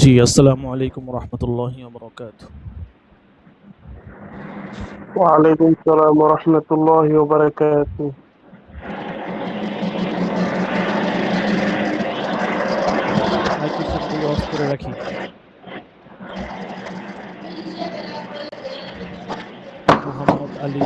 জি, আসসালামু আলাইকুম রহমতুল্লাহি ওয়া বারাকাতুহু। ওয়ালাইকুম সালাম ওয়া রাহমাতুল্লাহি ওয়া বারাকাতুহু। মাইক্রোফোনগুলো অফ করে রাখি। মোহাম্মদ আলী।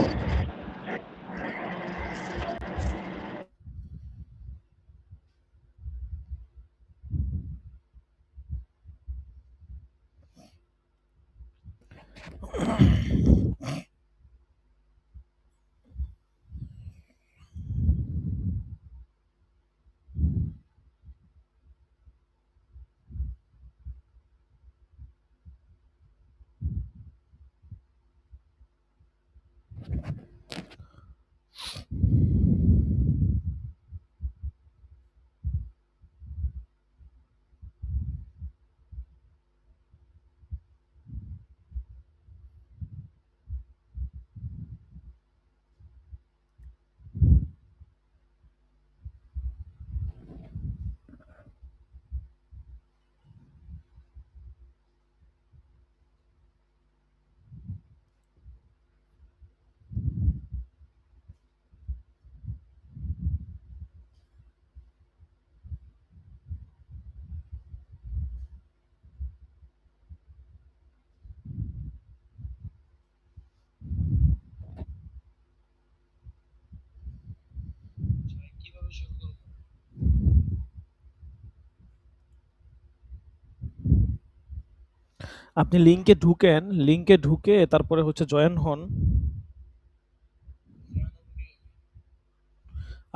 আপনি লিংকে ঢুকেন, লিংকে ঢুকে তারপরে হচ্ছে জয়েন হন।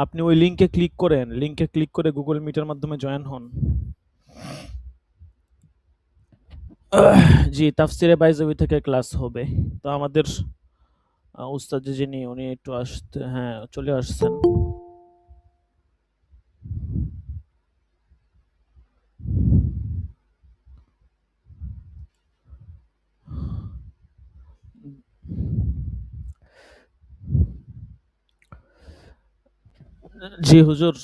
আপনি ওই লিংকে ক্লিক করেন, লিংকে ক্লিক করে গুগল মিটের মাধ্যমে জয়েন হন। জি, তাফসিরে বাইজাবি থেকে ক্লাস হবে। তো আমাদের উস্তাদ যিনি উনি একটু আসতে, হ্যাঁ চলে আসছেন। জি হুজুর,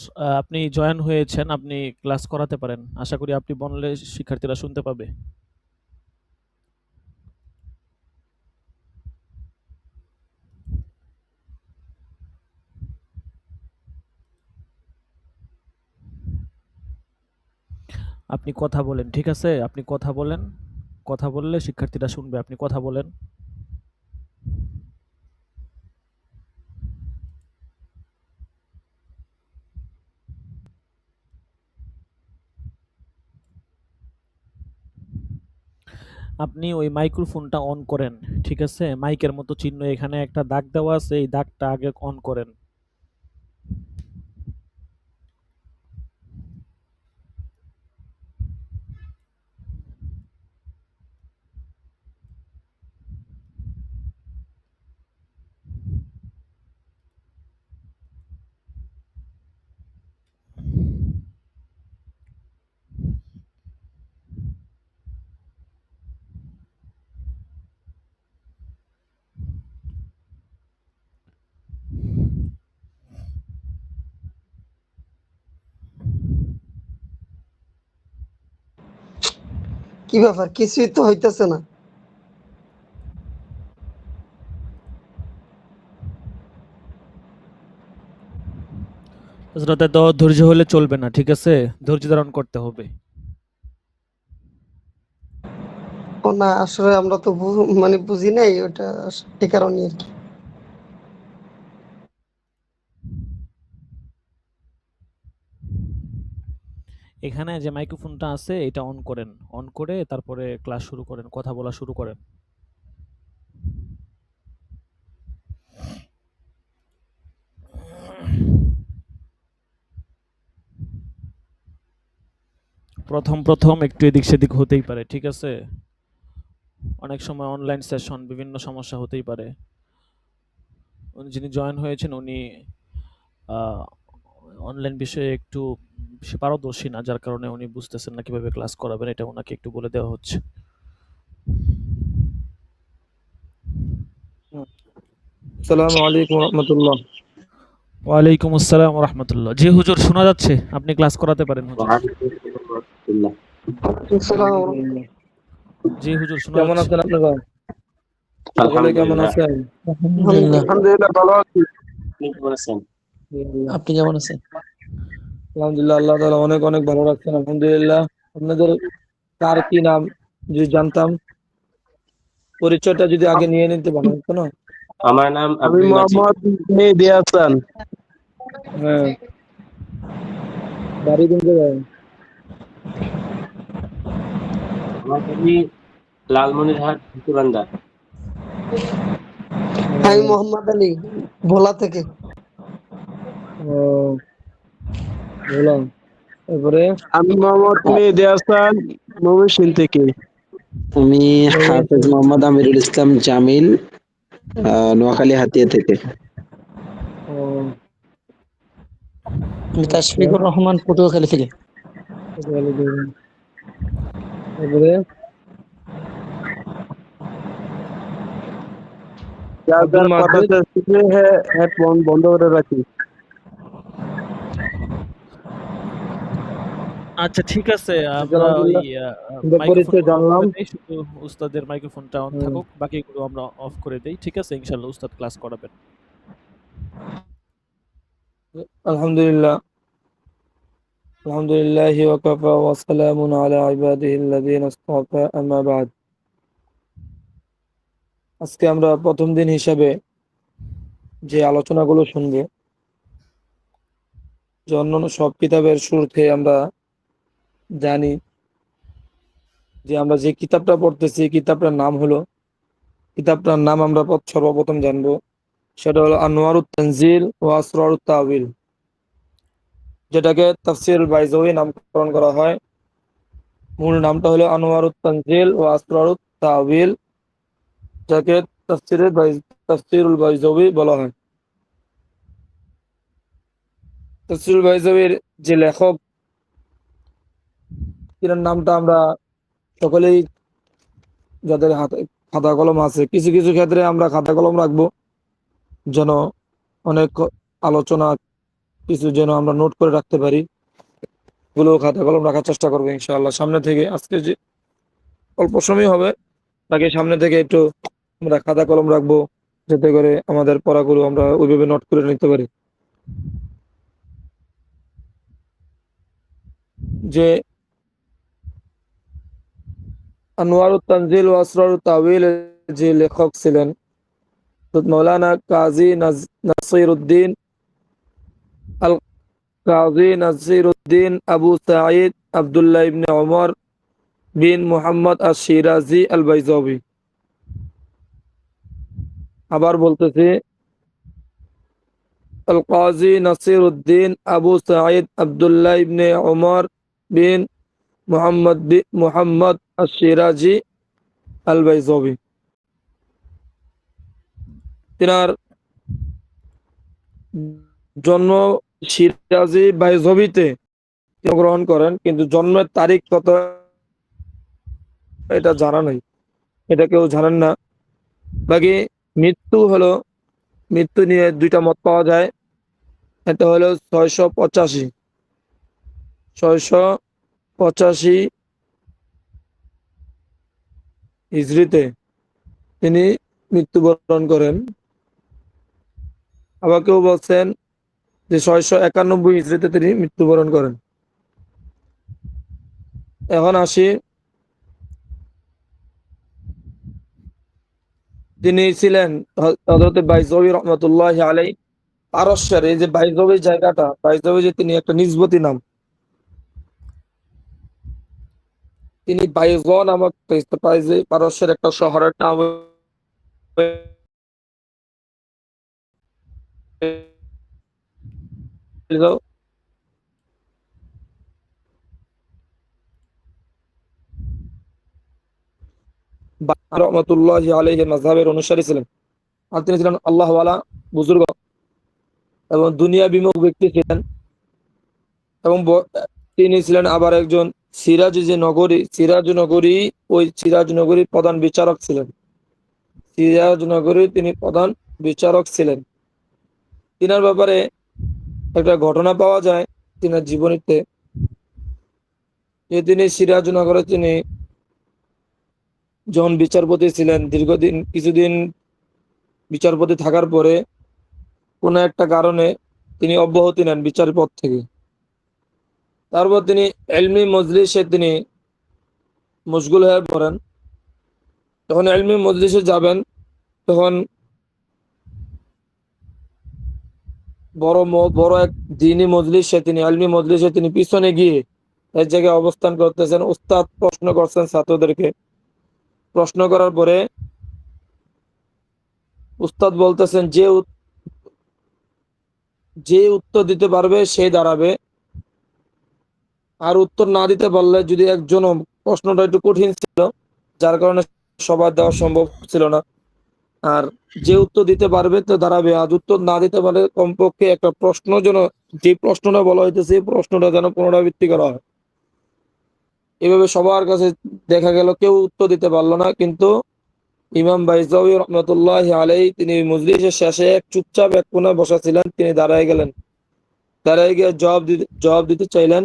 আপনি জয়েন হয়েছেন, আপনি ক্লাস করাতে পারেন। আশা করি আপনি বললে শিক্ষার্থীরা শুনতে পাবে। আপনি কথা বলেন, ঠিক আছে? আপনি কথা বলেন। কথা বললে শিক্ষার্থীরা শুনবে। আপনি কথা বলেন। আপনি ওই মাইক্রোফোনটা অন করেন, ঠিক আছে? মাইকের মতো চিহ্ন এখানে একটা দাগ দেওয়া আছে, এই দাগটা আগে অন করেন। কি ব্যাপার? কিছুই তো হইতেছে না। হযরত ধৈর্য হলে চলবে না, ঠিক আছে? ধৈর্য ধারণ করতে হবে। ও না, আসলে আমরা তো মানে বুঝি নাই ওটা, এই কারণে আর কি। এখানে যে মাইক্রোফোনটা আছে এটা অন করেন। অন করে তারপরে ক্লাস শুরু করেন, কথা বলা শুরু করেন। প্রথম একটু এদিক সেদিক হতেই পারে, ঠিক আছে? অনেক সময় অনলাইন সেশন, বিভিন্ন সমস্যা হতেই পারে। যিনি জয়েন হয়েছেন উনি অনলাইন বিষয়ে একটু বেশি পারদর্শী না, যার কারণে উনি বুঝতেছেন না কিভাবে ক্লাস করাবেন। এটা ওনাকে একটু বলে দেওয়া হচ্ছে। আসসালামু আলাইকুম ওয়া রাহমাতুল্লাহ। ওয়ালাইকুম আসসালাম ওয়া রাহমাতুল্লাহ। জি হুজুর, শোনা যাচ্ছে। আপনি ক্লাস করাতে পারেন হুজুর। ওয়ালাইকুম আসসালাম ওয়া রাহমাতুল্লাহ। আসসালাম। জি হুজুর, শোনা কেমন যাচ্ছে। আছেন আপনারা? সকলে কেমন আলহামদুলিল্লাহ। আছেন? আলহামদুলিল্লাহ। আলহামদুলিল্লাহ ভালো আছি। আপনি কেমন আছেন? আপনি কেমন আছেন? আলহামদুলিল্লাহ, আল্লাহ তাআলা অনেক অনেক ভালো রাখছেন, আলহামদুলিল্লাহ। আপনাদের কার কি নাম যদি জানতাম, পরিচয়টা যদি আগে নিয়ে নিতে ভালো হতো না? আমার নাম আমি আব্দুল মাজিদ। মোহাম্মদ মেহেদী হাসান। হ্যাঁ, বাড়ি কোন জায়গায়? আমার বাড়ি লালমনিরহাট, হাতিবান্ধা। আমি ও, মোহাম্মদ আলী, ভোলা থেকে। ও, বললাম। তারপরে আমি মোহাম্মদ মেহেদী হাসান, ময়মনসিংহ থেকে। আমি হাফেজ ময়মনসিংহ। মোহাম্মদ আমিরুল ইসলাম জামিল, নোয়াখালী হাতিয়া থেকে। ও, আমি আচ্ছা, তাশফিকুর রহমান, পটুয়াখালী থেকে। তাহলে দেখুন। তারপরে যার আব্দুল যার কথা মাজিদ। শুনে হেডফোন বন্ধ করে রাখি। আচ্ছা ঠিক আছে, আমরা ওই আলহামদুলিল্লাহ, আমরা পরিচয় মাইক্রোফোনগুলো অফ জানলাম। করে দেই, শুধু উস্তাদের মাইক্রোফোনটা অন হুম, থাকুক, বাকিগুলো আমরা অফ করে দেই। ঠিক আছে, ইনশাল্লাহ উস্তাদ ক্লাস করাবেন। আলহামদুলিল্লাহ, আলহামদুলিল্লাহ ওয়াকাফা ওয়া সালামুন আলা ইবাদিহিল্লাযীনা ইসতাফা, আম্মা বা'দ। আজকে আমরা প্রথম দিন হিসাবে যে আলোচনাগুলো শুনবো, যে অন্যান্য সব কিতাবের শুরুতে আমরা জানি যে আমরা যে কিতাবটা পড়তেছি, কিতাবটার নাম হলো, কিতাবটার নাম আমরা সর্বপ্রথম জানবো, সেটা হলো আনোয়ারুত তানজিল ওয়া আসরারুত তাওয়িল, যেটাকে তাফসীরুল বাইজাওয়ী নামকরণ করা হয়। মূল নামটা হলো আনোয়ারুত তানজিল ওয়া আসরারুত তাওয়িল, যাকে তাফসীরুল বাইজাওয়ী বলা হয়। তাফসীরুল বাইজাওয়ীর যে লেখক, তিনার নামটা আমরা সকলেই, যাদের হাতে খাতা কলম আছে, কিছু কিছু ক্ষেত্রে আমরা খাতা কলম রাখবো, যেন অনেক আলোচনা কিছু যেন আমরা নোট করে রাখতে পারি, এগুলো খাতা কলম রাখার চেষ্টা করবো ইনশাআল্লাহ। সামনে থেকে আজকে যে অল্প সময় হবে, তাকে সামনে থেকে একটু আমরা খাতা কলম রাখবো, যাতে করে আমাদের পড়াগুলো আমরা ওইভাবে নোট করে নিতে পারি। যে আনোয়ারুত তানজিল ও আসরারুত তাওয়িল যে লেখক ছিলেন মৌলানা কাজী নাসিরউদ্দিন আল কাজী নাসিরউদ্দিন আবু সাঈদ আব্দুল্লাহ ইবনে ওমর বিন মুহাম্মদ আশ-শিরাজি আল বাইজাবি। আবার বলতেছি, আল কাজী নাসিরউদ্দিন আবু সাঈদ আব্দুল্লাহ ইবনে ওমর বিন মুহাম্মদ আশ-শিরাজি আল বাইজাবি। তিনার জন্ম শিরাজি বাইজবিতে গ্রহণ করেন, কিন্তু জন্মের তারিখ কত এটা জানা নাই, এটা কেউ জানেন না। বাকি মৃত্যু হলো, মৃত্যু নিয়ে দুইটা মত পাওয়া যায়। এটা হলো 685, 685 হিজরিতে তিনি মৃত্যুবরণ করেন। আবার কেউ বলছেন যে 691 হিজরিতে তিনি মৃত্যুবরণ করেন। এখন আসি, তিনি ছিলেন হযরত বাইজাবি রহমাতুল্লাহি আলাইহি পারস্যের, এই যে বাইজাবি জায়গাটা, বাইজাবি যে তিনি একটা নিসবতি নাম, তিনি বাইজ নামক পারস্যের একটা শহরের নাম হইল রহমাতুল্লাহি আলাইহি মাযহাবের অনুসারী ছিলেন। আর তিনি ছিলেন আল্লাহওয়ালা বুজুর্গ এবং দুনিয়া বিমুখ ব্যক্তি ছিলেন। এবং তিনি ছিলেন আবার একজন সিরাজ নগরী, ওই সিরাজ নগরীর প্রধান বিচারক ছিলেন। সিরাজ নগরীর তিনি প্রধান বিচারক ছিলেন। তিনার ব্যাপারে একটা ঘটনা পাওয়া যায় তিনার জীবনীতে। যে তিনি সিরাজনগরে তিনি যখন বিচারপতি ছিলেন, দীর্ঘদিন কিছুদিন বিচারপতি থাকার পরে কোনো একটা কারণে তিনি অব্যাহতি নেন বিচার পদ থেকে। তারপর তিনি ইলমি মজলিসে তিনি মশগুল হয়ে পড়েন। যখন ইলমি মজলিসে যাবেন তখন বড় এক দ্বীনি মজলিসে তিনি ইলমি মজলিসে তিনি পিছনে গিয়ে এক জায়গায় অবস্থান করতেছেন। উস্তাদ প্রশ্ন করছেন ছাত্রদেরকে। প্রশ্ন করার পরে উস্তাদ বলতেছেন যে উত্তর দিতে পারবে সেই দাঁড়াবে, আর উত্তর না দিতে পারলে, যদি একজন, প্রশ্নটা একটু কঠিন ছিল যার কারণে সবার দেওয়া সম্ভব ছিল না, আর যে উত্তর দিতে পারবে তো দাঁড়াবে, আর উত্তর না দিতে পারলে কমপক্ষে একটা প্রশ্ন যেন, যে প্রশ্নটা বলা হইতেছে এই প্রশ্নটা যেন পুনরাবৃত্তি করা হয়। এভাবে সবার কাছে দেখা গেল কেউ উত্তর দিতে পারলো না, কিন্তু ইমাম বাইজাউই রহমতুল্লাহ আলাই তিনি মজলিসের শেষে চুপচাপ এক কোণে বসা ছিলেন। তিনি দাঁড়ায় গেলেন, দাঁড়ায় গিয়ে জবাব দিতে চাইলেন।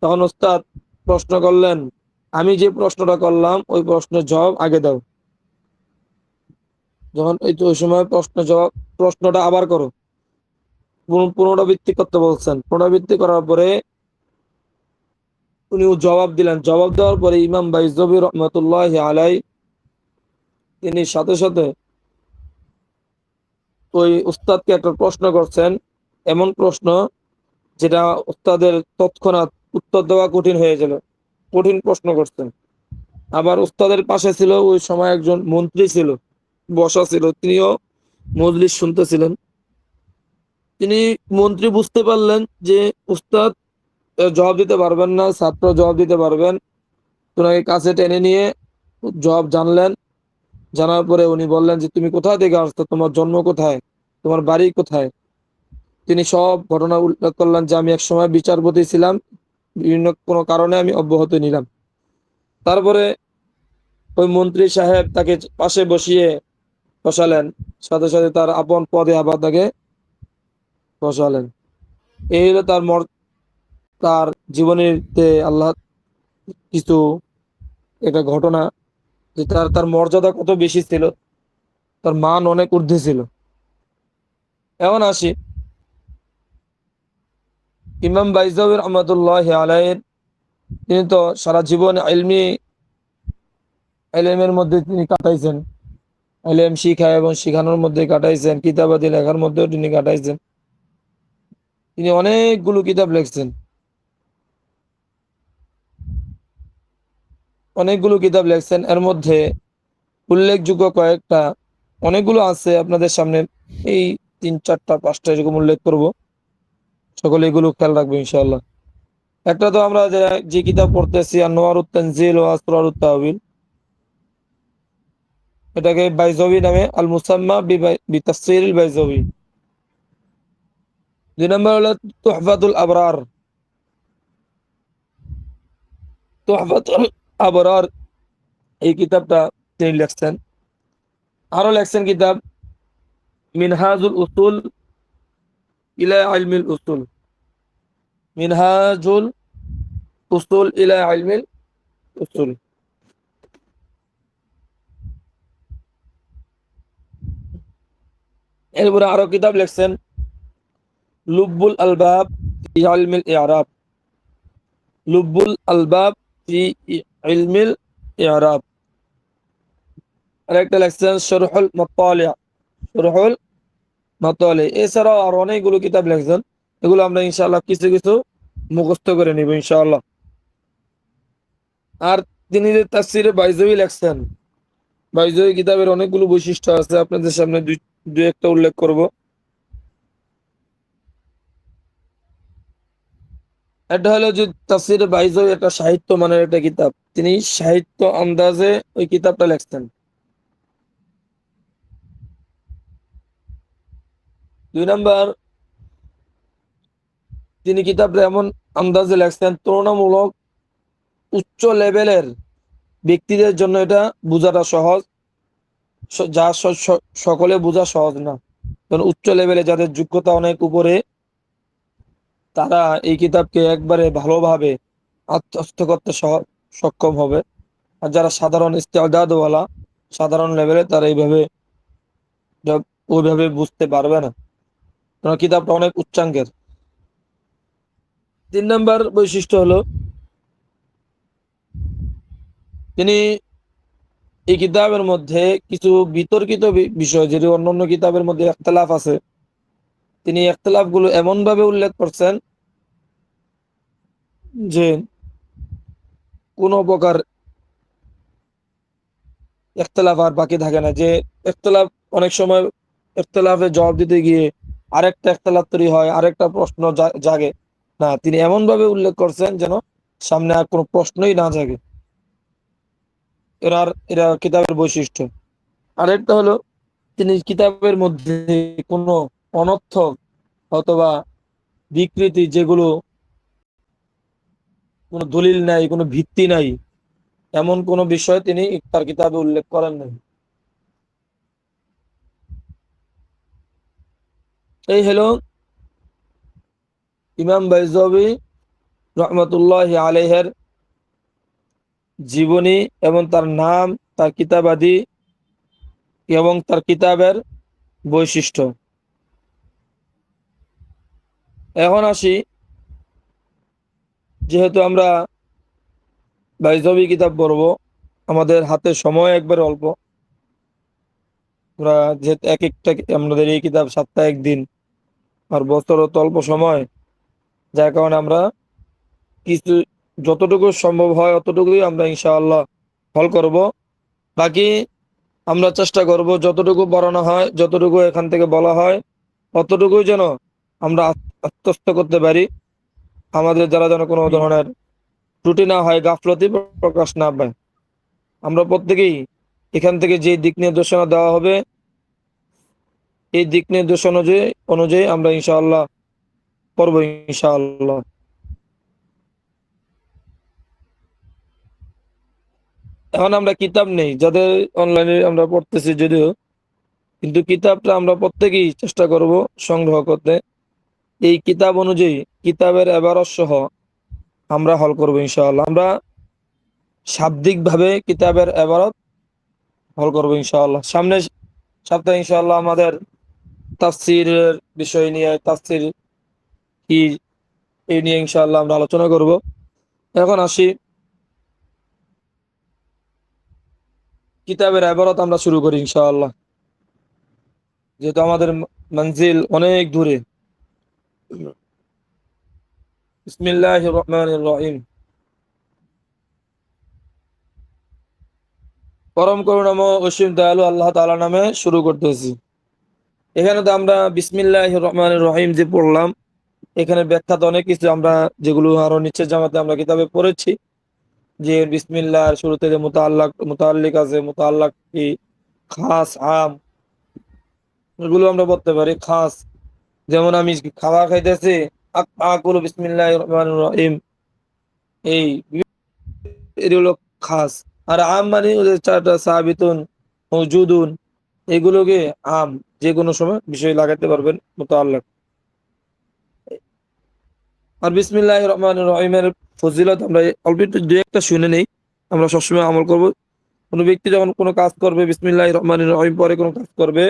তখন ওস্তাদ প্রশ্ন করলেন, আমি যে প্রশ্নটা করলাম ওই প্রশ্নের জবাব আগে দাও। যখন ওই সময় প্রশ্নটা আবার করো, পুনরাবৃত্তি করতে বলছেন। পুনরাবৃত্তি করার পরে উনি জবাব দিলেন। জবাব দেওয়ার পরে ইমাম বাইজাউই রহমতুল্লাহ আলাই তিনি সাথে সাথে ওই উস্তাদকে একটা প্রশ্ন করছেন, এমন প্রশ্ন যেটা উস্তাদের তৎক্ষণাৎ উত্তর দেওয়া কঠিন হয়ে গেল। কঠিন প্রশ্ন করছেন। আবার উস্তাদের পাশে ছিল ওই সময় একজন মন্ত্রী ছিল, বসা ছিল, তিনিও মজলিস শুনতেছিলেন। মন্ত্রী বুঝতে পারলেন যে উস্তাদ জবাব দিতে পারবেন না, ছাত্র জবাব দিতে পারবেন। ওনাকে কাছে টেনে নিয়ে জবাব জানলেন। জানার পরে উনি বললেন যে তুমি কোথা থেকে আসছো, তোমার জন্ম কোথায়, তোমার বাড়ি কোথায়। তিনি সব ঘটনা উল্লেখ করলেন যে আমি এক সময় বিচারপতি ছিলাম, বিভিন্ন কোনো কারণে আমি অব্যাহতি নিলাম। তারপরে ওই মন্ত্রী সাহেব তাকে পাশে বসালেন, সাথে সাথে তার আপন পদে আবার তাকে বসালেন। এই হলো তার জীবনীতে আল্লাহ কিছু একটা ঘটনা, যে তার মর্যাদা কত বেশি ছিল, তার মান অনেক ঊর্ধ্বে ছিল। এখন আসি ইমাম বাইজাউই রহমতুল্লাহ আলাইহির, তিনি তো সারা জীবন ইলমের মধ্যে তিনি কাটাইছেন, ইলম শিখা এবং শিখানোর মধ্যে কাটাইছেন, কিতাবাদি লেখার মধ্যেও তিনি কাটাইছেন। তিনি অনেকগুলো কিতাব লিখছেন, এর মধ্যে উল্লেখযোগ্য কয়েকটা, অনেকগুলো আছে আপনাদের সামনে, এই 3, 4, 5টা এরকম উল্লেখ করব। সকলে এগুলো খেয়াল রাখবো ইনশাআল্লাহ। একটা তো আমরা যে কিতাব পড়তেছি আনোয়ারুত তানজিল ও আসরারুত তাওয়িল, এটাকে বাইজাউই নামে আল মুসাম্মা বিতাফসিরিল বাইজাউই। 2 নম্বর হলো তুহফাতুল আবরার। এই কিতাবটা তিনি লিখছেন। আরো লিখছেন কিতাব মিনহাজুল উসুল ইলা ইলমিল উসুল, মিনহাজুল উসুল ইলা ইলমিল উসুল। এরপরে আরো কিতাব লিখছেন লুব্বুল আলবাব ফি ইলমিল ইরাব, লুব্বুল আলবাব ফি ইলমিল ইরাব। আর একটা লিখছেন শরহুল মাতালি। এছাড়াও আর অনেকগুলো কিতাব লিখছেন, এগুলো আমরা ইনশাআল্লাহ কিছু কিছু মুখস্থ করে নিব ইনশাআল্লাহ। আর তিনি যে তাফসিরে বাইজাউই লিখছেন, বাইজাউই কিতাবের অনেকগুলো বৈশিষ্ট্য আছে, আপনাদের সামনে দুই একটা উল্লেখ করব। এটা হলো যে তাফসিরে বাইজাউই একটা সাহিত্য মানের একটা কিতাব, তিনি সাহিত্য আন্দাজে ওই কিতাবটা লিখছেন। 2 নম্বর, তিনি কিতাবটা এমন আন্দাজে লিখছেন তুলনামূলক উচ্চ লেভেলের ব্যক্তিদের জন্য এটা বোঝাটা সহজ, যা সকলে বোঝা সহজ না। কারণ উচ্চ লেভেলে যাদের যোগ্যতা অনেক উপরে, তারা এই কিতাবকে একবারে ভালোভাবে আত্মস্থ করতে সক্ষম হবে। আর যারা সাধারণ ইস্তেদাদওয়ালা, সাধারণ লেভেলে, তারা ওইভাবে বুঝতে পারবে না, কারণ কিতাবটা অনেক উচ্চাঙ্গের। 3 নম্বর বৈশিষ্ট্য হলো তিনি এই কিতাবের মধ্যে কিছু বিতর্কিত বিষয়, যেটি অন্যান্য কিতাবের মধ্যে ইখতিলাফ আছে, তিনি ইখতিলাফ গুলো এমন ভাবে উল্লেখ করছেন যে কোনো প্রকার ইখতিলাফ আর বাকি থাকে না। যে ইখতিলাফ অনেক সময় ইখতিলাফের জবাব দিতে গিয়ে আরেকটা ইখতিলাফ তৈরি হয়, আরেকটা প্রশ্ন জাগে না, তিনি এমন ভাবে উল্লেখ করছেন যেন সামনে আর কোনো প্রশ্নই না জাগে। এরা কিতাবের বৈশিষ্ট্য। আরেকটা হলো তিনি কিতাবের মধ্যে কোনো অনর্থক অথবা বিকৃতি, যেগুলো কোনো দলিল নাই, কোনো ভিত্তি নাই, এমন কোন বিষয় তিনি তার কিতাবে উল্লেখ করেন নাই। এই হলো ইমাম বাইজাবি রহমতুল্লাহ আলাইহির জীবনী এবং তার নাম, তার কিতাবাদি এবং তার কিতাবের বৈশিষ্ট্য। এখন আসি, যেহেতু আমরা বাইজাবি কিতাব পড়ব, আমাদের হাতে সময় একবার অল্প, আমরা যেহেতু এক একটা আমাদের এই কিতাব সপ্তাহে একদিন আর বছরও তো অল্প সময়, যার কারণে আমরা কিছু যতটুকু সম্ভব হয় অতটুকুই আমরা ইনশাআল্লাহ হল করব। বাকি আমরা চেষ্টা করব যতটুকু পড়ানো হয়, যতটুকু এখান থেকে বলা হয়, অতটুকুই যেন আমরা আত্মস্থ করতে পারি, আমাদের দ্বারা যেন কোনো ধরনের ত্রুটি না হয়, গাফলতি প্রকাশ না পায়। আমরা প্রত্যেকেই এখান থেকে যে দিক নির্দেশনা দেওয়া হবে, এই দিক নির্দেশনা অনুযায়ী আমরা ইনশাআল্লাহ পড়ব ইনশাআল্লাহ। এখন আমরা কিতাব নেই, যাদের অনলাইনে আমরা পড়তেছি যদিও, কিন্তু কিতাবটা আমরা প্রত্যেকেই চেষ্টা করব সংগ্রহ করতে। এই কিতাব অনুযায়ী কিতাবের এবারত সহ আমরা হল করব ইনশাআল্লাহ। আমরা শাব্দিকভাবে কিতাবের এবারত হল করব ইনশাআল্লাহ। সামনে সপ্তাহে ইনশাআল্লাহ আমাদের তাফসীরের বিষয় নিয়ে, তাফসীর কি, এই নিয়ে ইনশাআল্লাহ আমরা আলোচনা করব। এখন আসি, কিতাবের এবারত আমরা শুরু করি ইনশাআল্লাহ, যেহেতু আমাদের মঞ্জিল অনেক দূরে। বিসমিল্লাহির রহমানির রহিম। পরম করুণাময় অসীম দয়ালু আল্লাহ তাআলা নামে শুরু করতেছি। এখানে তো আমরা বিসমিল্লাহির রহমানির রহিম যে পড়লাম, এখানে ব্যাখ্যা তো অনেক কিছু আমরা, যেগুলো আরো নিচের জামাতে আমরা কিতাবে পড়েছি, যে বিসমিল্লাহ শুরু থেকে মুতাআল্লিক আছে, মুতাআল্লাক কি, খাস, আম, এগুলো আমরা পড়তে পারি। খাস, যেমন আমি খাওয়া খাইতেছি, আকুলু বিসমিল্লাহির রহমানির রহিম, এই এটি হলো খাস। আর আম মানে ওদের চারটা সাবিতুন, মওজুদুন, এগুলোকে আম, যে কোনো সময় বিষয় লাগাতে পারবেন মুতাআল্লাক। আর বিসমিল্লাহির রহমানির রহিমের ফজিলত আমরা অল্প একটু দুই একটা শুনে নেই, আমরা সবসময় আমল করব। কোনো ব্যক্তি যখন কোনো কাজ করবে, বিসমিল্লাহির রহমানির রহিম পরে কোনো কাজ করবে,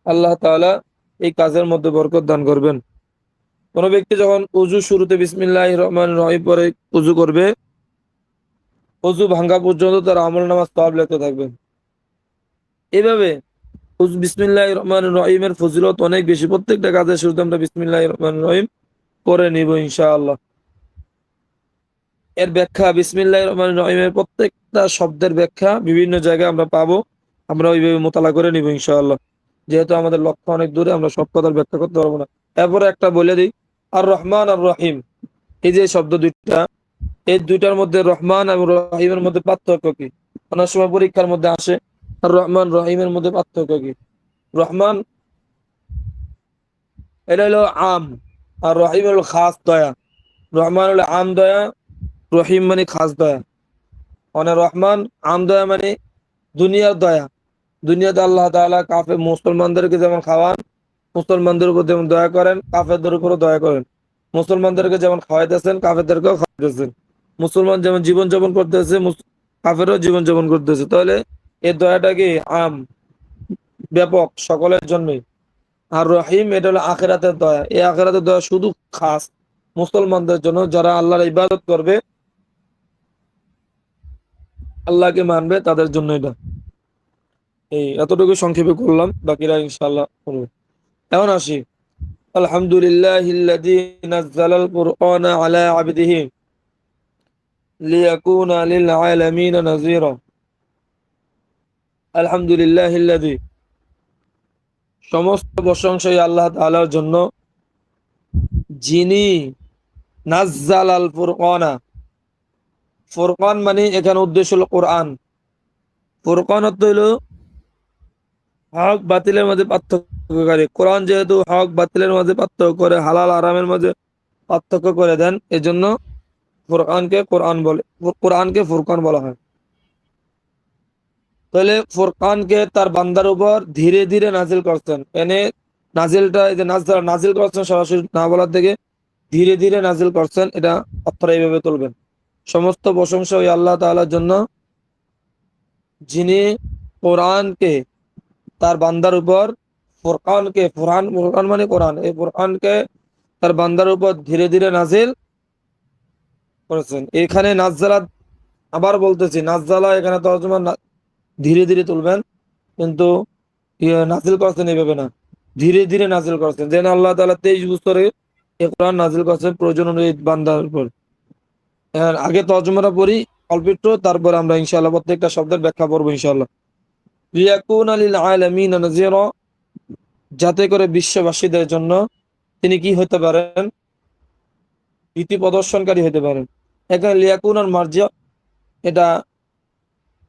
আল্লাহ তাআলা এই কাজের মধ্যে বরকত দান করবেন। কোনো ব্যক্তি যখন উযু শুরুতে বিসমিল্লাহির রহমানির রহিম পরে উযু করবে, উযু ভাঙ্গা পর্যন্ত তার আমলনামা সওয়াব লিখতে থাকবেন। এইভাবে বিসমিল্লাহির রহমানির রহিমের ফজিলত অনেক বেশি। প্রত্যেকটা কাজের শুরুতে আমরা বিসমিল্লাহির রহমানির রহিম করে নিব ইনশাআল্লাহ। এর ব্যাখ্যা, বিসমিল্লাহির রহমানির রহিমের প্রত্যেকটা শব্দের ব্যাখ্যা বিভিন্ন জায়গায় আমরা পাবো, আমরা ওইভাবে মোতালা করে নিব ইনশাআল্লাহ। যেহেতু আমাদের লক্ষ্য অনেক দূরে, আমরা সব কথার ব্যাখ্যা করতে পারবো না। এরপরে একটা বলে দিই, আর রহমান আর রহিম, এই যে শব্দ দুইটা, এই দুইটার মধ্যে রহমান এবং রহিমের মধ্যে পার্থক্য কি? অনেক সময় পরীক্ষার মধ্যে আসে, আর রহমান রহিমের মধ্যে পার্থক্য কি? রহমান এটা হলো আম, আর রহিম হলো খাস দয়া। রহমান হলো আম দয়া, রহিম মানে খাস দয়া। মানে রহমান আম দয়া মানে দুনিয়ার দয়া। দুনিয়াতে আল্লাহ তাআলা মুসলমানদেরকে যেমন খাওয়ান, মুসলমানদের উপর যেমন দয়া করেন, কাফেরদের উপরও দয়া করেন। মুসলমানদেরকে যেমন খাওয়াইতেছেন, কাফেরদেরকেও খাওয়াইতেছেন। মুসলমান যেমন জীবন যাপন করতেছে, কাফেরও জীবন যাপন করতেছে। তাহলে এই দয়াটা কি আম, ব্যাপক, সকলের জন্যই। আর রহিম এটা হলো আখিরাতের দয়া। এই আখিরাতের দয়া শুধু খাস মুসলমানদের জন্য, যারা আল্লাহর ইবাদত করবে, আল্লাহকে মানবে, তাদের জন্য এটা। এই এতটুকু সংক্ষেপে করলাম, বাকিরা ইনশাআল্লাহ করব। এখন আসি, আলহামদুলিল্লাহিল্লাযী নাযালাল কুরআনা আলা আবদিহি লিয়াকুনা লিল আলামিনা নাযীরা। আলহামদুলিল্লাহিল্লাযী, সমস্ত প্রশংসাই আল্লাহ তাআলার জন্য, যিনি নাযালাল ফুরকানা, ফুরকান মানে এখানে উদ্দেশ্য হলো কোরআন। ফুরকান অর্থ হলো হক বাতিলের মাঝে পার্থক্যকারী। কোরআন যেহেতু হক বাতিলের মাঝে পার্থক্য করে, হালাল আরামের মাঝে পার্থক্য করে দেন, এজন্য ফুরকানকে কোরআন বলে, কোরআনকে ফুরকান বলা হয়। তাহলে ফুরকানকে তার বান্দার উপর ধীরে ধীরে নাজিল করছেন। এনে নাজিলটা, এই যে নাজিল করছেন সরাসরি না বলার থেকে ধীরে ধীরে নাজিল করছেন, এটা অর্থটা এইভাবে তুলবেন। সমস্ত প্রশংসা ওই আল্লাহ তাআলার জন্য, যিনি কোরআনকে তার বান্দার উপর, ফুরকানকে, ফুরকান মানে কোরআন, এই ফুরকানকে তার বান্দার উপর ধীরে ধীরে নাজিল করেছেন। এখানে নাজ্জালা, আবার বলতেছি, নাজ্জালা এখানে তর্জমা ধীরে ধীরে তুলবেন, কিন্তু নাজিল করছেন এইভাবে না, ধীরে ধীরে নাজিল করছেন। যেন আল্লাহ তাআলা 23 বছরে এই কোরআন নাজিল করছেন প্রয়োজন অনুযায়ী বান্দার উপর। আগে তর্জমাটা পড়ি অল্প একটু, তারপর আমরা ইনশাআল্লাহ প্রত্যেকটা শব্দের ব্যাখ্যা করবো ইনশাআল্লাহ। লিয়াকুনা লিল আলামিনা নাযীরা, যাতে করে বিশ্ববাসীদের জন্য তিনি কি হতে পারেন, ভীতি প্রদর্শনকারী হতে পারেন। এখানে লিয়াকুনার মার্জিয়া, এটা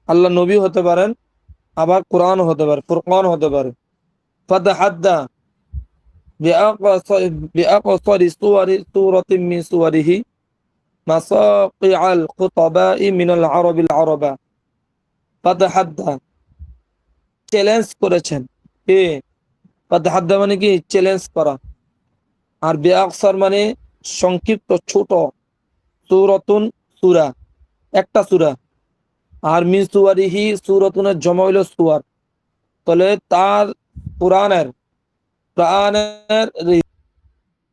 আল্লাহ নবী হতে পারেন, আবার কোরআন হতে পারে, ফুরকান হতে পারে। ফাতাহাদ্দা বিআকসারি সূরাতিন মিন সূওয়ারিহি মাসাকিআল খুতাবাই মিনাল আরাবিল আরাবা। ফাতাহাদ্দা, চ্যালেঞ্জ করেছেন। কে? ফাতাহাদ্দা মানে কি চ্যালেঞ্জ করা, আর বিআকসার মানে সংক্ষিপ্ত, ছোট, সূরাতুন সূরা, একটা সূরা, আর মিন সূওয়ারিহি সূরাতুনের জমা হইল সূয়ার। তাহলে তার কোরআনের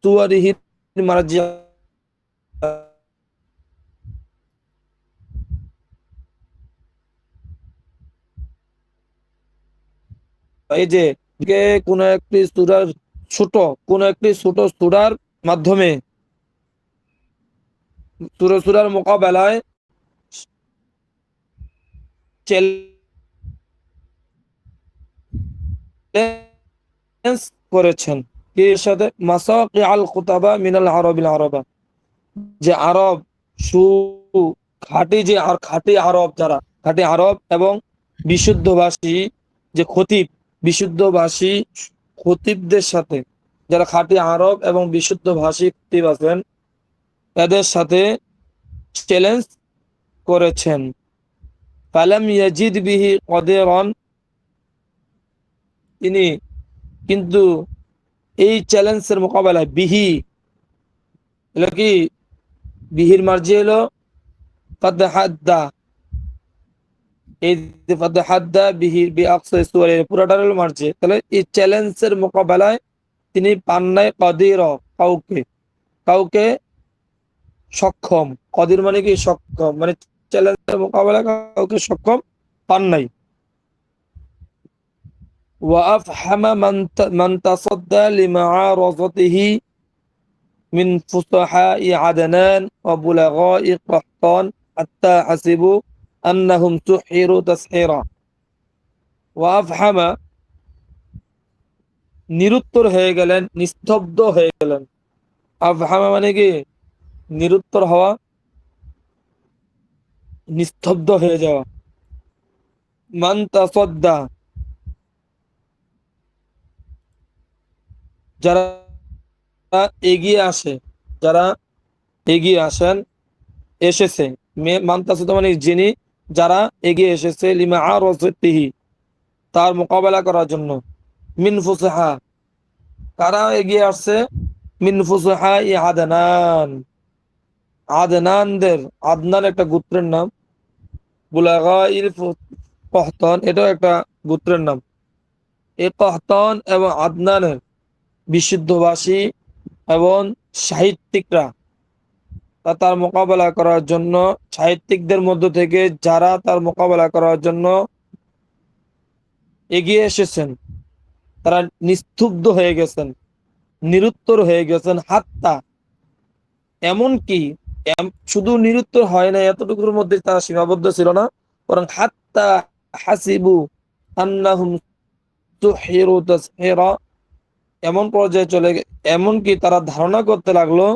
সূওয়ারিহি মার্জিয়া, এই যে কোন একটি সূরার ছোট, কোন একটি ছোট সূরার মাধ্যমে সূরার মোকাবেলায় চ্যালেঞ্জ করেছেন। এর সাথে মাসাকিআল খুতাবা মিনাল আরাবিল আরাবা, যে আরব সু খাঁটি, যে আর খাঁটি আরব, যারা খাঁটি আরব এবং বিশুদ্ধভাষী যে খতিব, বিশুদ্ধভাষী খতিবদের সাথে, যারা খাঁটি আরব এবং বিশুদ্ধভাষী খতিব আছেন, এদের সাথে চ্যালেঞ্জ করেছেন। ফালাম ইয়াজিদ বিহি কদিরান, তিনি কিন্তু এই চ্যালেঞ্জের মোকাবেলায় বিহি, এলো কি বিহির মার্জি হলো ফাতাহাদ্দা, এই যে ফাতাহাদ্দা বিহি বিআকসারি সূরা, পুরাটার হলো মার্জি। তাহলে এই চ্যালেঞ্জের মোকাবেলায় তিনি পান নাই কদির, কাউকে, কাউকে সক্ষম। কদির মানে কি সক্ষম, মানে চ্যালেঞ্জের মোকাবেলায় কাউকে সক্ষম পান নাই। ওয়াফহামা মান তাসাদ্দা লিমাআরাযাতিহি মিন ফুসাহাই আদনান ওয়া বুলাগাই কাহতান হাত্তা হাসিবু আন্নাহুম সুহিরু তাসহিরা। ওয়াফহামা, নিরুত্তর হয়ে গেলেন, নিস্তব্ধ হয়ে গেলেন। আফহামা মানে কি নিরুত্তর হওয়া, নিস্তব্ধ হয়ে যাওয়া। মান তাসাদ্দা, যারা এগিয়ে আসে, যারা এগিয়ে আসেন, এসেছে, মান তাসাদ্দা মানে যিনি, যারা এগিয়ে এসেছে, লিমাআরাযাতিহি, তার মোকাবেলা করার জন্য। মিন ফুসাহা, কারা এগিয়ে আসছে? মিন ফুসাহাই আদনান, আদনানদের, আদনান একটা গোত্রের নাম, বুলাগাইল কহতান এটাও একটা গোত্রের নাম। এই কহতান এবং আদনানের বিশুদ্ধভাষী এবং সাহিত্যিকরা তার মোকাবেলা করার জন্য, সাহিত্যিকদের মধ্য থেকে যারা তার মোকাবেলা করার জন্য এগিয়ে এসেছেন, তারা নিস্তব্ধ হয়ে গেছেন, নিরুত্তর হয়ে গেছেন। হাত্তা, এমনকি শুধু নিরুত্তর হয় না, এতটুকুর মধ্যে তারা সীমাবদ্ধ ছিল না, বরং হাত্তা হাসিবু আন্নাহুম তুহিরু তাসহিরা, এমন পর্যায়ে এমনকি তারা ধারণা করতে লাগলো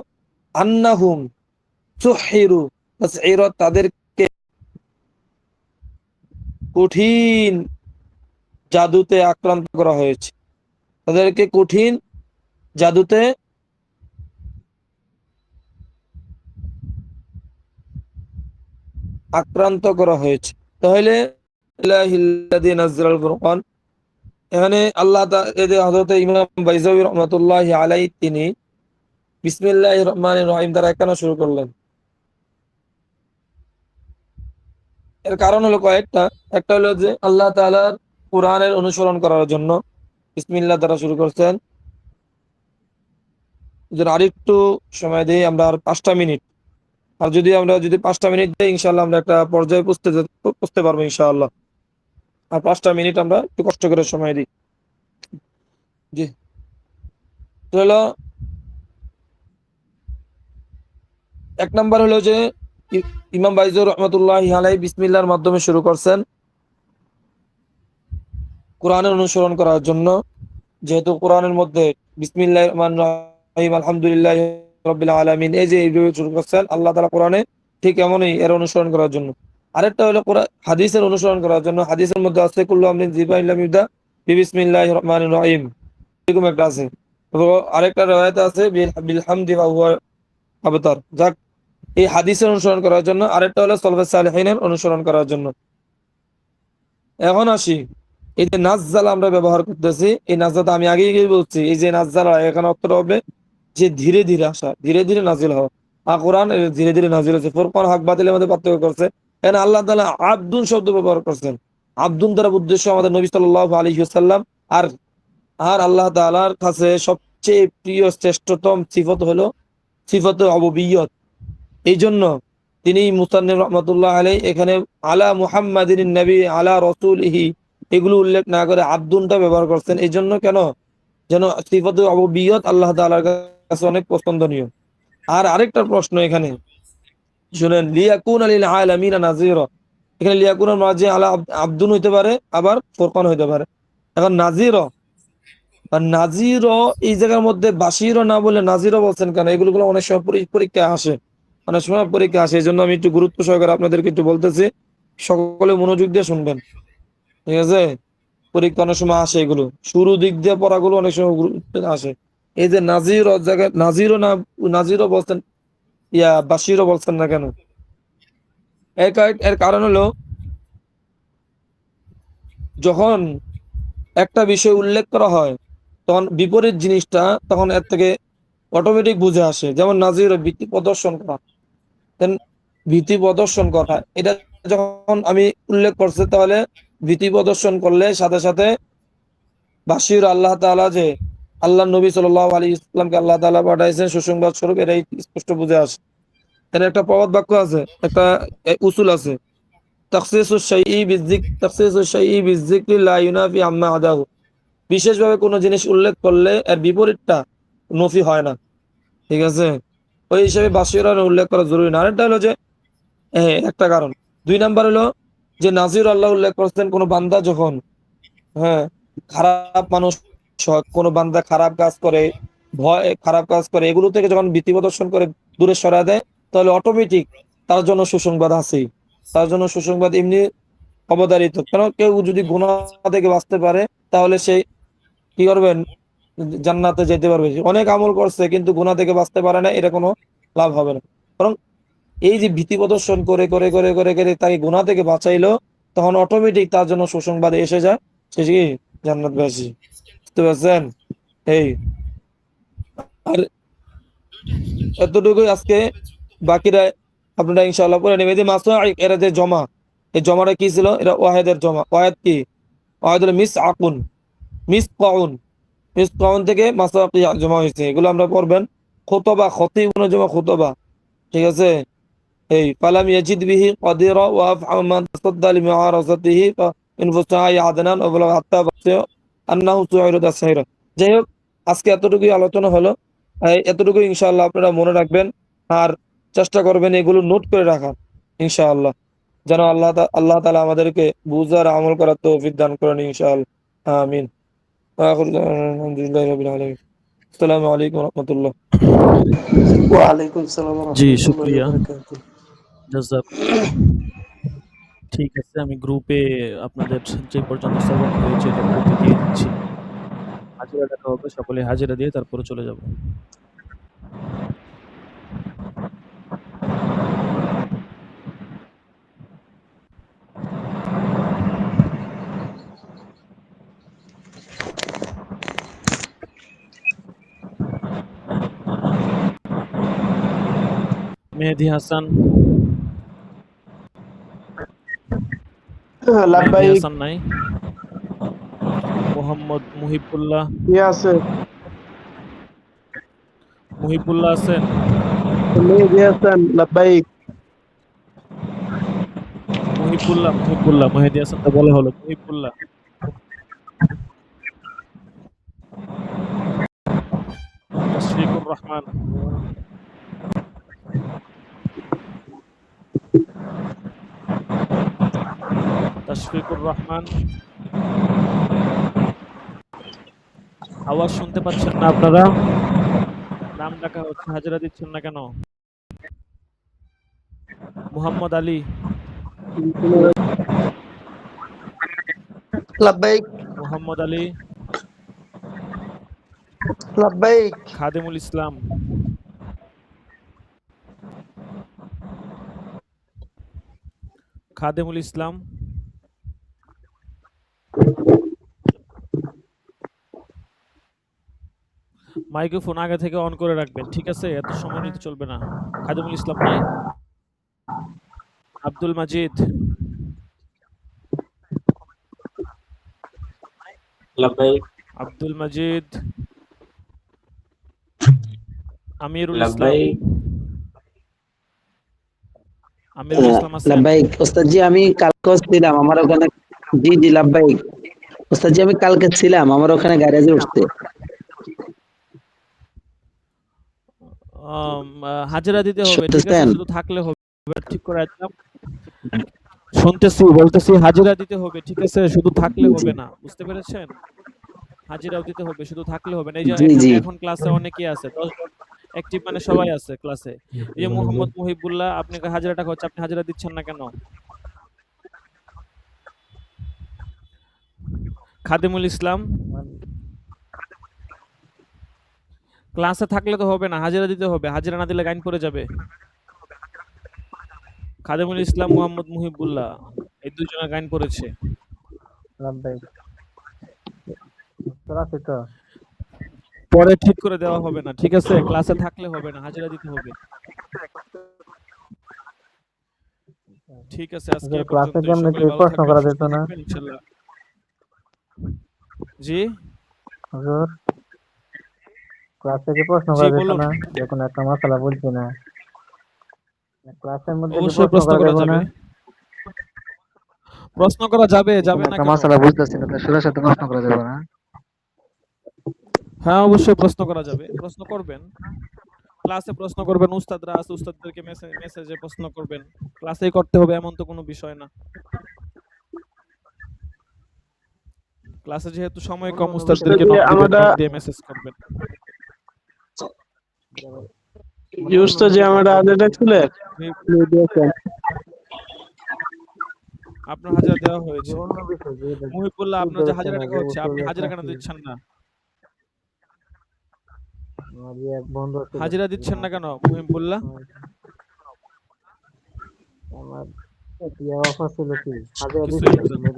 আন্নাহুম তুহিরু তাসহিরা, তাদেরকে কঠিন জাদুতে আক্রান্ত করা হয়েছে, তাদেরকে কঠিন জাদুতে আক্রান্ত করা হয়েছে। তাহলে ইলাহিল্লাযী নাযালাল ফুরকান, এখানে আল্লাহ হযরত ইমাম বাইজাউই রাহমাতুল্লাহি আলাইহি তিনি বিসমিল্লাহির রহমানির রহিম দ্বারা কেন শুরু করলেন? এর কারণ হলো কয়েকটা। একটা হলো যে আল্লাহ তাআলার কোরআনের অনুসরণ করার জন্য বিসমিল্লাহ দ্বারা শুরু করছেন। যদি আরেকটু সময় দিই, আমরা আর 5টা মিনিট, আর আমরা যদি 5টা মিনিট দিই ইনশাআল্লাহ আমরা একটা পর্যায়ে পৌঁছতে পারবো ইনশাআল্লাহ। আর 5টা মিনিট আমরা একটু কষ্ট করে সময় দিই। জি, তো হলো এক নাম্বার হলো যে ইমাম বাইজুর রহমতুল্লাহি আলাইহি বিসমিল্লাহর মাধ্যমে শুরু করছেন কোরআনের অনুসরণ করার জন্য, যেহেতু কোরআনের মধ্যে বিসমিল্লাহির রহমানির রহিম আলহামদুলিল্লাহি রাব্বিল আলামিন এই যে এইভাবে শুরু করছেন আল্লাহ তাআলা কোরআনে, ঠিক এমনই এর অনুসরণ করার জন্য। আরেকটা হলো হাদিসের অনুসরণ করার জন্য। হাদিসের মধ্যে আছে কুল্লু আমরিন যিবা ইল্লা ইবদা বিসমিল্লাহির রহমানির রহিম, এরকম একটা আছে। তো আরেকটা রওয়ায়াতে আছে বিল হামদি ওয়া হুয়া আবতার। যাক, এই হাদিসের অনুসরণ করার জন্য। আরেকটা হলো সালফাস সালেহিনের অনুসরণ করার জন্য। এখন আসি, এই যে নাজ্জালা আমরা ব্যবহার করতেছি, এই নাজ্জালা আমি আগেই বলছি, এই যে নাজ্জালা এখানে অর্থটা হবে যে ধীরে ধীরে আসা, ধীরে ধীরে নাজিল হওয়া। আর কোরআন ধীরে ধীরে নাজিল হচ্ছে। ফুরকান হক বাতিলের মধ্যে পার্থক্য করছে। এখানে আল্লাহ তাআলা আব্দুন শব্দ ব্যবহার করছেন। আব্দুন দ্বারা উদ্দেশ্য আমাদের নবী সাল্লাল্লাহু আলাইহি ওয়াসাল্লাম। আর আর আল্লাহ তাআলার কাছে সবচেয়ে প্রিয় শ্রেষ্ঠতম সিফত হলো সিফত রুবুবিয়্যত। এই জন্য তিনি মুসান্নিফ রহমাতুল্লাহ আলাইহি এখানে আলা মুহাম্মাদিন নবী আলা রাসূলিহি এগুলো উল্লেখ না করে আব্দুনটা ব্যবহার করছেন। এই জন্য কেন? যেন সিফাতুল রুবুবিয়্যত আল্লাহ তাআলার কাছে অনেক পছন্দনীয়। আর আরেকটা প্রশ্ন এখানে শুনেন, লিয়াকুনা লিল আলামিনা নাযীরা, এখানে লিয়াকুনার মাঝে আলা আব্দুন হইতে পারে, আবার ফুরকান হইতে পারে। এখন নাযীরা আর নাযীরা এই জায়গার মধ্যে বাশীরা না বলে নাযীরা বলছেন কেন? এগুলো অনেক সময় পরীক্ষায় আসে, অনেক সময় পরীক্ষা আসে। এই জন্য আমি একটু গুরুত্ব সহকারে আপনাদেরকে একটু বলতেছি, সকলে মনোযোগ দিয়ে শুনবেন, ঠিক আছে? পরীক্ষা অনেক সময় আসে, এগুলো শুরু দিক দিয়ে পড়াগুলো অনেক সময় আসে। এই যে নাজির জায়গায় নাজিরও না, নাজিরও বলছেন বাশিরও বলছেন না কেন? এর কারণ হলো যখন একটা বিষয় উল্লেখ করা হয় তখন বিপরীত জিনিসটা তখন এর থেকে অটোমেটিক বুঝে আসে। যেমন নাজির ভীতি প্রদর্শন করা, দেন ভীতি প্রদর্শন করা, এটা যখন আমি উল্লেখ করছি তাহলে ভীতি প্রদর্শন করলে সাথে সাথে বাশির আল্লাহ তাআলা যে আল্লাহ নবী সাল্লাল্লাহু আলাইহি ওয়াসাল্লামকে আল্লাহ তাআলা পাঠাইছেন সুসংবাদ স্বরূপ, এটাই স্পষ্ট বুঝে আসে। এর একটা প্রবাদ বাক্য আছে, একটা উসুল আছে, তাখসিসুশ শাইই বিযিকরি লা ইউনাফি আম্মা আদাহু। বিশেষভাবে কোনো জিনিস উল্লেখ করলে এর বিপরীতটা নফি হয় না, ঠিক আছে? ওই হিসেবে বাশিরা উল্লেখ করা জরুরি না। আরেকটা হলো যে একটা কারণ। 2 নাম্বার হলো যে নাজির আল্লাহ উল্লেখ করছেন কোন বান্দা যখন খারাপ মানুষ, কোন বান্দা খারাপ কাজ করে, খারাপ কাজ করে, এগুলো থেকে যখন ভীতি প্রদর্শন করে দূরে সরা দেয়, তাহলে অটোমেটিক তার জন্য সুসংবাদ আছেই, তার জন্য সুসংবাদ এমনি অবধারিত। কেন? কেউ যদি গুনাহ থেকে বাঁচতে পারে তাহলে সে কি করবেন? জান্নাতে যেতে পারবে। অনেক আমল করছে কিন্তু গুনাহ থেকে বাঁচতে পারে না, এটা কোনো লাভ হবে না। বরং এই যে ভীতি প্রদর্শন করে করে করে করে করে তাকে গুনাহ থেকে বাঁচাইলো, তখন অটোমেটিক তার জন্য সুসংবাদ এসে যায়, সে কি জান্নাতবাসী। বুঝতে পারছেন? এই আর এতটুকুই আজকে বাকিরা আপনারা ইনশাআল্লাহ পড়ে নেবেন। এই যে মাসআই এরা যে জমা, এই জমাটা কি ছিল? এরা ওয়াহেদের জমা। ওয়াহেদ কি? ওয়াহেদ হলো মিসআকুন, মিসকাউন। মিসকাউন থেকে মাসআকি জমা হয়েছে, এগুলো আমরা পড়বেন। খুতবা, খতিবুন জমা খুতবা, ঠিক আছে? এই ফালাম ইয়াজিদ বিহি কাদিরা ওয়া আফআল মান তাসাদ্দা লিমুআরাযাতিহি ইন ফুসাই আদনান ওয়া বলা হাত্তা বাসা আন্নাহু সুইরু দাসাইরা। যাই হোক, আজকে এতটুকুই আলোচনা হলো। এতটুকু ইনশাআল্লাহ আপনারা মনে রাখবেন আর চেষ্টা করবেন এগুলো নোট করে রাখার ইনশাআল্লাহ, যেন আল্লাহ তাআলা আমাদেরকে বুঝার আমল করার তৌফিক দান করেন ইনশাআল্লাহ। আমিন। আলহামদুলিল্লাহি রাব্বিল আলামিন। আসসালামু আলাইকুম ওয়া রাহমাতুল্লাহ। ওয়ালাইকুম আসসালাম ওয়া জি, রাহমাতুল্লাহি ওয়া শুকরিয়া। বারাকাতুহু। জাযাকুমুল্লাহ। ঠিক আছে, আমি গ্রুপে আপনাদের যে পর্যন্ত সবক হয়েছে এটা গ্রুপে দিয়ে দিচ্ছি। হাজিরা দেখা হবে, সকলে হাজিরা দিয়ে তারপরে চলে যাব। মেহেদী হাসান, মেহেদী লাব্বাইক হাসান নাই। মোহাম্মদ মুহিবুল্লাহ, কি আছে? মুহিবুল্লাহ আছেন? মেহেদী হাসান লাব্বাইক। মুহিবুল্লাহ, মেহেদী হাসান তো বলা হলো, মুহিবুল্লাহ। তাশফিকুর রহমান, তাশফিকুর রহমান। আওয়াজ শুনতে পাচ্ছেন না আপনারা? নাম ডাকা হচ্ছে, হাজিরা দিচ্ছেন না কেন? মুহাম্মদ আলী, লাব্বাইক, মুহাম্মদ আলী। লাব্বাইক। খাদেমুল ইসলাম, খাদেমুল ইসলাম। মাইক্রোফোন আগে থেকে অন করে রাখবেন, ঠিক আছে? এত সময় নিতে চলবে না। খাদেমুল ইসলাম নাই? আব্দুল মাজিদ, লাব্বাইক, আব্দুল মাজিদ। আমিরুল ইসলাম, লাব্বাইক, আমিরুল ইসলাম আছেন? লাব্বাইক ওস্তাদ জি, আমি কালকে ছিলাম আমার ওখানে। জি জি লাব্বাইক ওস্তাদ জি, আমি কালকে ছিলাম আমার ওখানে গ্যারেজে উঠতে। হাজিরা দিতে হবে, ঠিক আছে? শুনতেছেন? শুধু থাকলে হবে, ঠিক করে একদম। শুনতেছি, বলতেছি হাজিরা দিতে হবে, ঠিক আছে? শুধু থাকলে জি জি হবে না, বুঝতে পেরেছেন? হাজিরাও দিতে হবে, শুধু থাকলে হবে না। এই যে জি এখন জি এখন ক্লাসে অনেকেই আছে, 10 জন অ্যাক্টিভ, মানে সবাই আছে ক্লাসে। এই যে মোহাম্মদ মুহিবুল্লাহ, আপনাকে হাজিরা টাকা হচ্ছে, আপনি হাজিরা দিচ্ছেন না কেন? খাদিমুল ইসলাম, ক্লাসে থাকলে তো হবে না, হাজিরা দিতে হবে, হাজিরা না দিলে গাইন পড়ে যাবে। খাদিমুল ইসলাম, মোহাম্মদ মুহিবুল্লাহ, এই দুজনের গাইন পড়েছে। পরে ঠিক করে দেওয়া হবে না, ঠিক আছে? ক্লাসে থাকলে হবে না, হাজিরা দিতে হবে। ঠিক আছে, আজকে এই পর্যন্তই। সকলে ভালো থাকবেন, সুস্থ থাকবেন ইনশাআল্লাহ। জি জি, বলুন। অবশ্যই প্রশ্ন করা যাবে। প্রশ্ন করা যাবে, যাবে না কেন? হ্যাঁ, অবশ্যই প্রশ্ন করা যাবে, প্রশ্ন করবেন। ক্লাসে প্রশ্ন করবেন, উস্তাদরা আছে, উস্তাদদেরকে মেসেজে প্রশ্ন করবেন। ক্লাসেই করতে হবে এমন তো কোনো বিষয় না। ক্লাসে যেহেতু সময় কম, উস্তাদদেরকে যদি নক দিবেন, আমরা নক দিয়ে মেসেজ করবেন। উস্তাদ যে আমরা আগে ছিলেন মেহেদী হাসান। আপনার হাজিরা দেওয়া হয়েছে। মুহিবুল্লাহ, আপনার যে হাজিরা টাকা হচ্ছে, আপনি হাজিরা কেন দিচ্ছেন না? হাজিরা দিচ্ছেন না কেন মুহিবুল্লাহ? কিছুই বুঝেন না।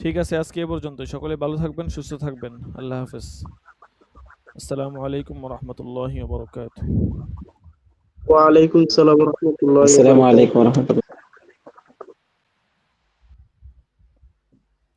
ঠিক আছে, আজকে এ পর্যন্ত। সকলে ভালো থাকবেন, সুস্থ থাকবেন। আল্লাহ হাফেজ। আসসালামু আলাইকুম ওয়া রাহমাতুল্লাহি ওয়া বারাকাতুহু। ওয়ালাইকুম সালাম রহমতুল্লাহ। আসসালামু আলাইকুম রহমতুল্লাহ।